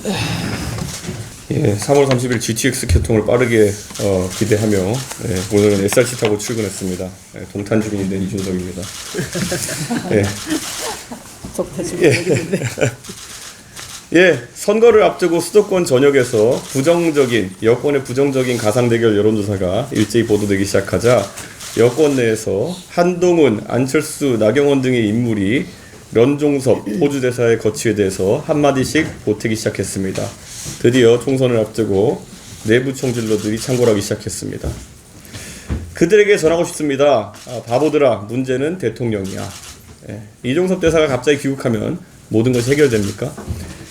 예, 3월 30일 GTX 개통을 빠르게 기대하며 오늘은 SRC 타고 출근했습니다. 동탄 주민이 된 이준석입니다. 선거를 앞두고 수도권 전역에서 여권의 부정적인 가상 대결 여론조사가 일제히 보도되기 시작하자 여권 내에서 한동훈, 안철수, 나경원 등의 인물이 런종섭, 호주대사의 거취에 대해서 한마디씩 보태기 시작했습니다. 드디어 총선을 앞두고 내부 총질러들이 창궐하기 시작했습니다. 그들에게 전하고 싶습니다. 바보들아, 문제는 대통령이야. 이종섭 대사가 갑자기 귀국하면 모든 것이 해결됩니까?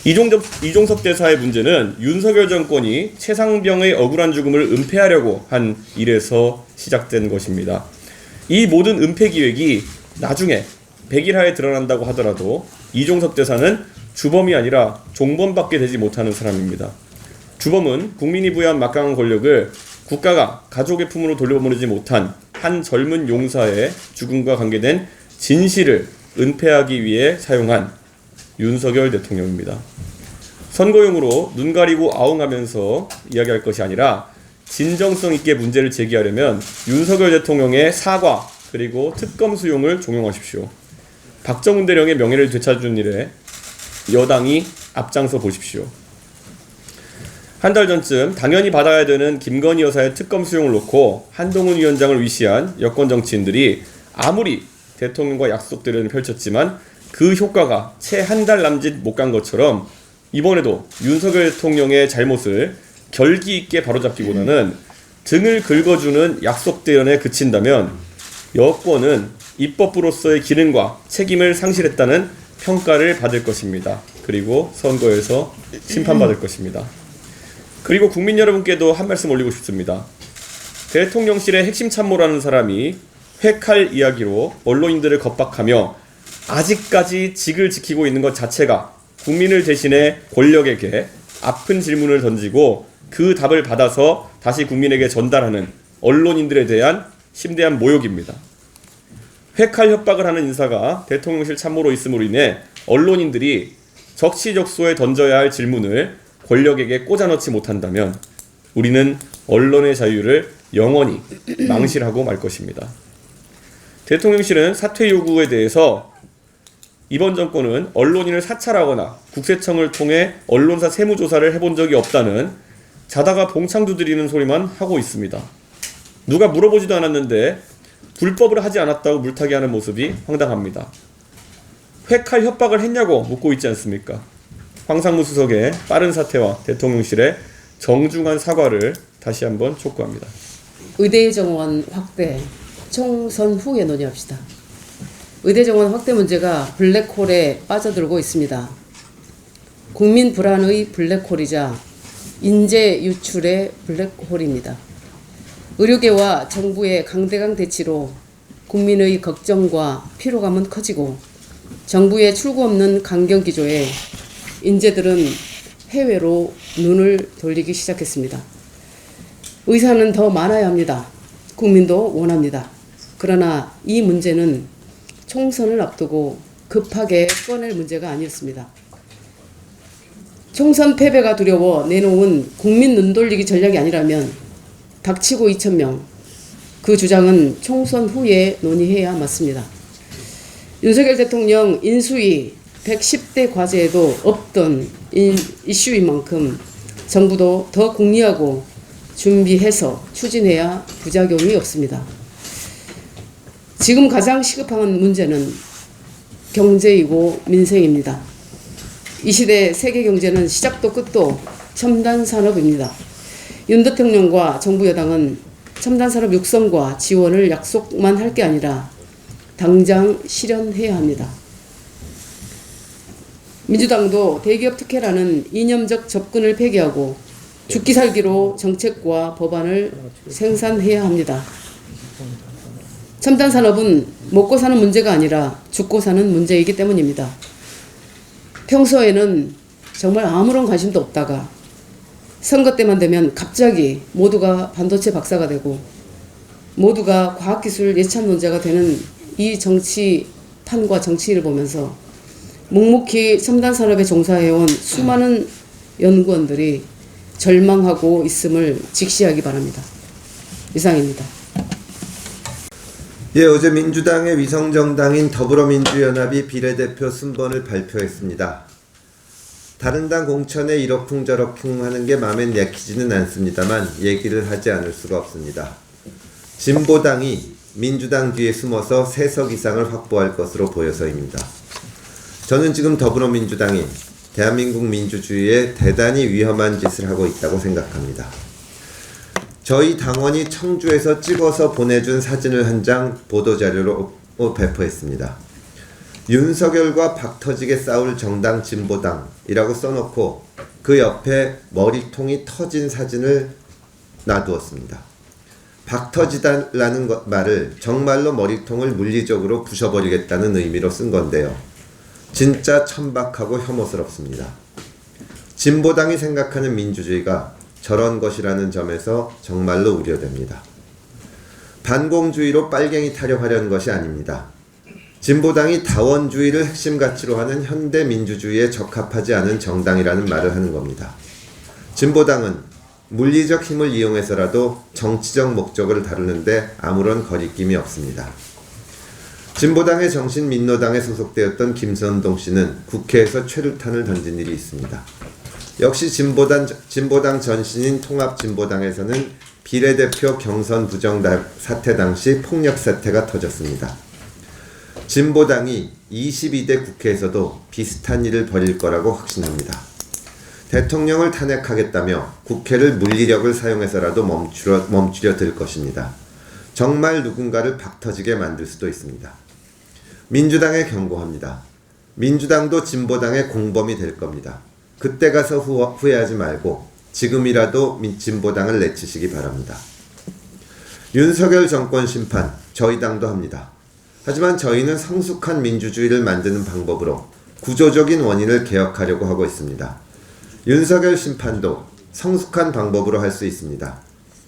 이종섭 대사의 문제는 윤석열 정권이 최상병의 억울한 죽음을 은폐하려고 한 일에서 시작된 것입니다. 이 모든 은폐 기획이 나중에 100일 하에 드러난다고 하더라도 이종섭 대사는 주범이 아니라 종범밖에 되지 못하는 사람입니다. 주범은 국민이 부여한 막강한 권력을 국가가 가족의 품으로 돌려보내지 못한 한 젊은 용사의 죽음과 관계된 진실을 은폐하기 위해 사용한 윤석열 대통령입니다. 선거용으로 눈 가리고 아웅하면서 이야기할 것이 아니라 진정성 있게 문제를 제기하려면 윤석열 대통령의 사과 그리고 특검 수용을 종용하십시오. 박정훈 대령의 명예를 되찾은 일에 여당이 앞장서 보십시오. 한 달 전쯤 당연히 받아야 되는 김건희 여사의 특검 수용을 놓고 한동훈 위원장을 위시한 여권 정치인들이 아무리 대통령과 약속들을 펼쳤지만 그 효과가 채 한 달 남짓 못 간 것처럼 이번에도 윤석열 대통령의 잘못을 결기 있게 바로잡기보다는 등을 긁어주는 약속대연에 그친다면 여권은 입법부로서의 기능과 책임을 상실했다는 평가를 받을 것입니다. 그리고 선거에서 심판받을 것입니다. 그리고 국민 여러분께도 한 말씀 올리고 싶습니다. 대통령실의 핵심 참모라는 사람이 회칼 이야기로 언론인들을 겁박하며 아직까지 직을 지키고 있는 것 자체가 국민을 대신해 권력에게 아픈 질문을 던지고 그 답을 받아서 다시 국민에게 전달하는 언론인들에 대한 심대한 모욕입니다. 회칼 협박을 하는 인사가 대통령실 참모로 있음으로 인해 언론인들이 적시적소에 던져야 할 질문을 권력에게 꽂아넣지 못한다면 우리는 언론의 자유를 영원히 망실하고 말 것입니다. 대통령실은 사퇴 요구에 대해서 이번 정권은 언론인을 사찰하거나 국세청을 통해 언론사 세무조사를 해본 적이 없다는 자다가 봉창 두드리는 소리만 하고 있습니다. 누가 물어보지도 않았는데 불법을 하지 않았다고 물타기하는 모습이 황당합니다. 회칼 협박을 했냐고 묻고 있지 않습니까? 황상무 수석의 빠른 사퇴와 대통령실의 정중한 사과를 다시 한번 촉구합니다. 의대 정원 확대, 총선 후에 논의합시다. 의대 정원 확대 문제가 블랙홀에 빠져들고 있습니다. 국민 불안의 블랙홀이자 인재 유출의 블랙홀입니다. 의료계와 정부의 강대강 대치로 국민의 걱정과 피로감은 커지고 정부의 출구 없는 강경 기조에 인재들은 해외로 눈을 돌리기 시작했습니다. 의사는 더 많아야 합니다. 국민도 원합니다. 그러나 이 문제는 총선을 앞두고 급하게 꺼낼 문제가 아니었습니다. 총선 패배가 두려워 내놓은 국민 눈돌리기 전략이 아니라면 닥치고 2,000명, 그 주장은 총선 후에 논의해야 맞습니다. 윤석열 대통령 인수위 110대 과제에도 없던 이슈인 만큼 정부도 더 궁리하고 준비해서 추진해야 부작용이 없습니다. 지금 가장 시급한 문제는 경제이고 민생입니다. 이 시대 세계 경제는 시작도 끝도 첨단 산업입니다. 윤 대통령과 정부 여당은 첨단 산업 육성과 지원을 약속만 할 게 아니라 당장 실현해야 합니다. 민주당도 대기업 특혜라는 이념적 접근을 폐기하고 죽기 살기로 정책과 법안을 생산해야 합니다. 첨단 산업은 먹고 사는 문제가 아니라 죽고 사는 문제이기 때문입니다. 평소에는 정말 아무런 관심도 없다가 선거 때만 되면 갑자기 모두가 반도체 박사가 되고 모두가 과학기술 예찬론자가 되는 이 정치판과 정치를 보면서 묵묵히 첨단 산업에 종사해온 수많은 연구원들이 절망하고 있음을 직시하기 바랍니다. 이상입니다. 예, 어제 민주당의 위성정당인 더불어민주연합이 비례대표 순번을 발표했습니다. 다른 당 공천에 이러쿵저러쿵 하는 게 마음에 내키지는 않습니다만 얘기를 하지 않을 수가 없습니다. 진보당이 민주당 뒤에 숨어서 3석 이상을 확보할 것으로 보여서입니다. 저는 지금 더불어민주당이 대한민국 민주주의에 대단히 위험한 짓을 하고 있다고 생각합니다. 저희 당원이 청주에서 찍어서 보내준 사진을 한 장 보도자료로 배포했습니다. 윤석열과 박터지게 싸울 정당 진보당이라고 써놓고 그 옆에 머리통이 터진 사진을 놔두었습니다. 박터지다라는 말을 정말로 머리통을 물리적으로 부셔버리겠다는 의미로 쓴 건데요. 진짜 천박하고 혐오스럽습니다. 진보당이 생각하는 민주주의가 저런 것이라는 점에서 정말로 우려됩니다. 반공주의로 빨갱이 타령하려는 것이 아닙니다. 진보당이 다원주의를 핵심 가치로 하는 현대 민주주의에 적합하지 않은 정당이라는 말을 하는 겁니다. 진보당은 물리적 힘을 이용해서라도 정치적 목적을 다루는데 아무런 거리낌이 없습니다. 진보당의 정신 민노당에 소속되었던 김선동 씨는 국회에서 최루탄을 던진 일이 있습니다. 역시 진보당 전신인 통합진보당에서는 비례대표 경선 부정 사태 당시 폭력 사태가 터졌습니다. 진보당이 22대 국회에서도 비슷한 일을 벌일 거라고 확신합니다. 대통령을 탄핵하겠다며 국회를 물리력을 사용해서라도 멈추려 들 것입니다. 정말 누군가를 박터지게 만들 수도 있습니다. 민주당에 경고합니다. 민주당도 진보당의 공범이 될 겁니다. 그때 가서 후회하지 말고 지금이라도 진보당을 내치시기 바랍니다. 윤석열 정권 심판 저희 당도 합니다. 하지만 저희는 성숙한 민주주의를 만드는 방법으로 구조적인 원인을 개혁하려고 하고 있습니다. 윤석열 심판도 성숙한 방법으로 할 수 있습니다.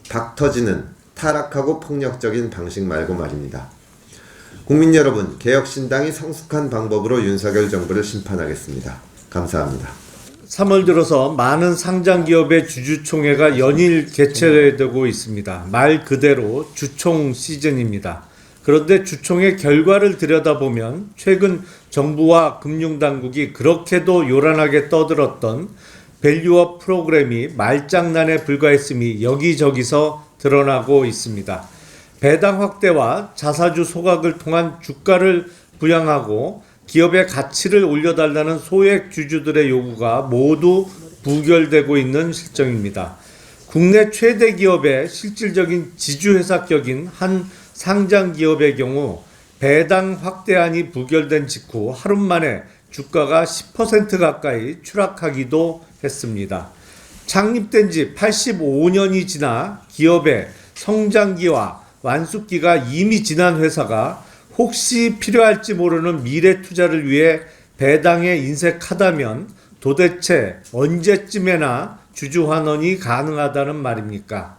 박터지는 타락하고 폭력적인 방식 말고 말입니다. 국민 여러분, 개혁신당이 성숙한 방법으로 윤석열 정부를 심판하겠습니다. 감사합니다. 3월 들어서 많은 상장기업의 주주총회가 연일 개최되고 있습니다. 말 그대로 주총 시즌입니다. 그런데 주총의 결과를 들여다보면 최근 정부와 금융당국이 그렇게도 요란하게 떠들었던 밸류업 프로그램이 말장난에 불과했음이 여기저기서 드러나고 있습니다. 배당 확대와 자사주 소각을 통한 주가를 부양하고 기업의 가치를 올려달라는 소액 주주들의 요구가 모두 부결되고 있는 실정입니다. 국내 최대 기업의 실질적인 지주회사격인 한 상장기업의 경우 배당 확대안이 부결된 직후 하루 만에 주가가 10% 가까이 추락하기도 했습니다. 창립된 지 85년이 지나 기업의 성장기와 완숙기가 이미 지난 회사가 혹시 필요할지 모르는 미래 투자를 위해 배당에 인색하다면 도대체 언제쯤에나 주주 환원이 가능하다는 말입니까?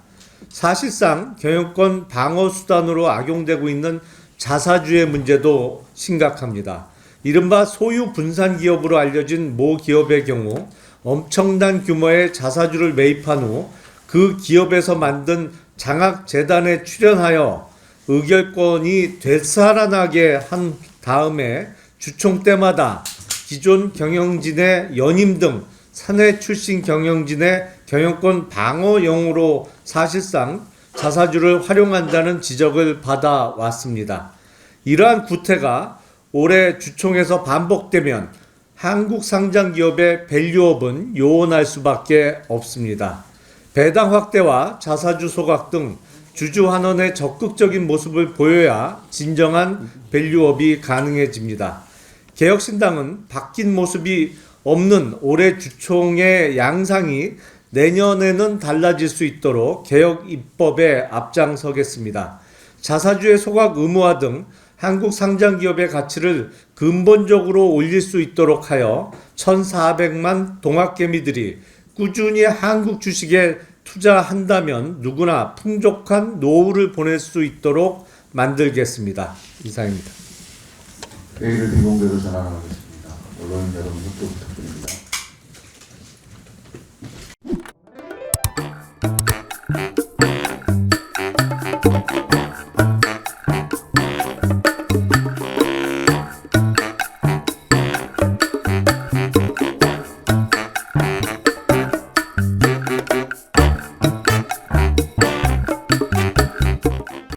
사실상 경영권 방어 수단으로 악용되고 있는 자사주의 문제도 심각합니다. 이른바 소유 분산 기업으로 알려진 모 기업의 경우 엄청난 규모의 자사주를 매입한 후 그 기업에서 만든 장학재단에 출연하여 의결권이 되살아나게 한 다음에 주총 때마다 기존 경영진의 연임 등 사내 출신 경영진의 경영권 방어용으로 사실상 자사주를 활용한다는 지적을 받아왔습니다. 이러한 구태가 올해 주총에서 반복되면 한국 상장기업의 밸류업은 요원할 수밖에 없습니다. 배당 확대와 자사주 소각 등 주주 환원의 적극적인 모습을 보여야 진정한 밸류업이 가능해집니다. 개혁신당은 바뀐 모습이 없는 올해 주총의 양상이 내년에는 달라질 수 있도록 개혁 입법에 앞장서겠습니다. 자사주의 소각 의무화 등 한국 상장기업의 가치를 근본적으로 올릴 수 있도록 하여 1,400만 동학개미들이 꾸준히 한국 주식에 투자한다면 누구나 풍족한 노후를 보낼 수 있도록 만들겠습니다. 이상입니다. 회의를 비공개로 전환하겠습니다. 언론인 여러분 협조 부탁드립니다.